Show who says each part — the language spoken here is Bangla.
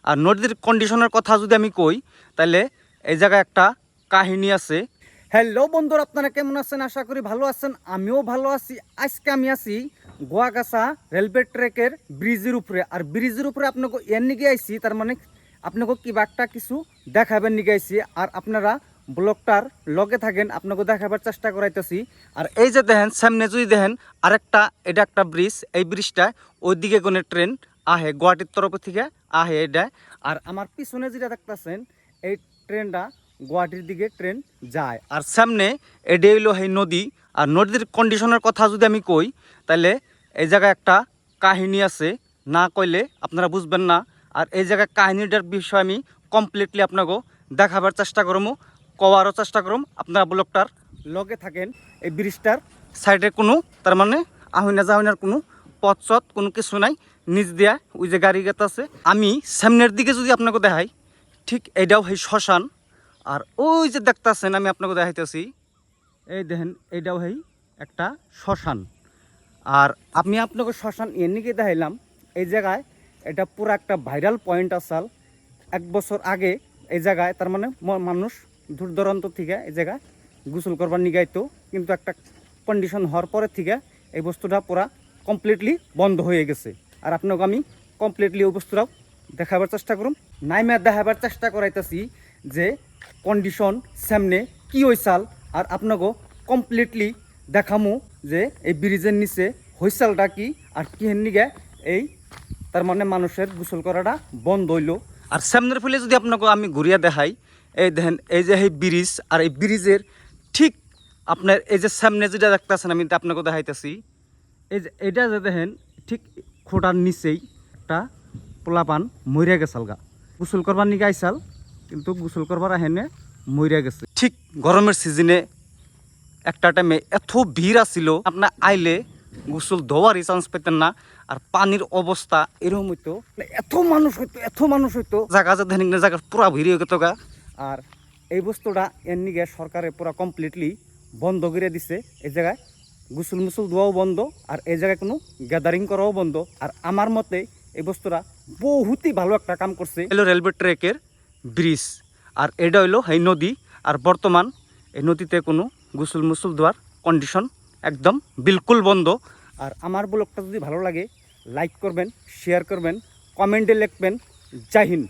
Speaker 1: আর নদীর কন্ডিশনের কথা যদি আমি কই তাহলে এই জায়গায় একটা কাহিনী আছে। হ্যালো বন্ধুরা, আপনারা কেমন আছেন? আশা করি ভালো আছেন, আমিও ভালো আছি। আজকে আমি আছি গোয়াগাছা রেলওয়ে ট্র্যাকের ব্রিজের উপরে। আর ব্রিজের উপরে আপনাকে এর নিগে আইছি, তার মানে আপনাকে কিবা একটা কিছু দেখাবেন নিগে আইছি। আর আপনারা ব্লগটার লগে থাকেন, আপনাকে দেখাবার চেষ্টা করাইতেছি। আর এই যে দেখেন সামনে যদি দেখেন আরেকটা, এটা একটা ব্রিজ। এই ব্রিজটা ওইদিকে কোনো ট্রেন আহে, গুয়াহাটির তরফ থেকে আহে এটা। আর আমার পিছনে যেটা দেখতেছেন এই ট্রেনটা গুয়াহাটির দিকে ট্রেন যায়। আর সামনে এটা হইলো এই নদী। আর নদীর কন্ডিশনের কথা যদি আমি কই তাহলে এই জায়গায় একটা কাহিনী আছে, না কইলে আপনারা বুঝবেন না। আর এই জায়গায় কাহিনীটার বিষয়ে আমি কমপ্লিটলি আপনাকে দেখাবার চেষ্টা করবো, কওয়ারও চেষ্টা করুম। আপনারা ব্লগটার লগে থাকেন। এই ব্রিজটার সাইডে কোনো তার মানে আহিনা জাহিনার কোনো পথ কোনো কিছু নাই, নিচ দিয়া ওই যে গাড়ি গেত আছে। আমি সামনের দিকে যদি আপনাকে দেখাই, ঠিক এইটাও এই শ্মশান। আর ওই যে দেখতেছেন আমি আপনাকে দেখাইতেছি, এই দেখেন এইটাও এই একটা শ্মশান। আর আমি আপনাকে শ্মশান এমনিকে দেখাইলাম, এই জায়গায় এটা পুরো একটা ভাইরাল পয়েন্ট আসাল। 1 বছর আগে এই জায়গায় তার মানে মানুষ দূর দূরান্ত থেকে এই জায়গায় গোসল করবার নিগাইতো, কিন্তু একটা কন্ডিশন হওয়ার পরের থেকে এই বস্তুটা পুরা কমপ্লিটলি বন্ধ হয়ে গেছে। আর আপনাকে আমি কমপ্লিটলি ওই বস্তুটাও দেখাবার চেষ্টা করুন, নাইমা দেখাবার চেষ্টা করাইতেছি যে কন্ডিশন সামনে কি হইসাল। আর আপনাকে কমপ্লিটলি দেখামু যে এই ব্রিজের নিচে হইসালটা কি আর কি নিগে এই তার মানে মানুষের গোসল করাটা বন্ধ হইল। আর সামনের ফলে যদি আপনাকে আমি ঘুরিয়া দেখাই, এই দেখেন এই যে এই ব্রিজ। আর এই ব্রিজের ঠিক আপনার এই যে সামনে যেটা দেখতেছেন আমি আপনাকে দেখাইতেছি, এই যে এটা যে দেখেন ঠিক খোটার নিচেই একটা পোলাপান মরিয়া গেছাল গা, গোসল করবার নিগে আইসাল কিন্তু গোসল করবার আহেনে মরিয়া গেছে। ঠিক গরমের সিজনে একটা টাইমে এত ভিড় আসছিল, আপনার আইলে গোসল ধোয়ারই চান্স পেতেন না। আর পানির অবস্থা এরকম হইতো, এত মানুষ হইতো জায়গা যে দেখেন জায়গা পুরা ভিড় হয়ে গেত গা। আর এই বস্তুটা এর নিগে সরকারে পুরা কমপ্লিটলি বন্ধ করে দিছে। এই জায়গায় গোসল মুসল ধোয়াও বন্ধ, আর এই জায়গায় কোনো গ্যাদারিং করাও বন্ধ। আর আমার মতে এই বস্তুটা বহুতই ভালো একটা কাম করছে। এলো রেলওয়ে ট্র্যাকের ব্রিজ, আর এটা হইলো এই নদী। আর বর্তমান এই নদীতে কোনো গোসল মুসল ধোয়ার কন্ডিশন একদম বিলকুল বন্ধ। আর আমার ব্লগটা যদি ভালো লাগে লাইক করবেন, শেয়ার করবেন, কমেন্টে লিখবেন। জয় হিন্দ।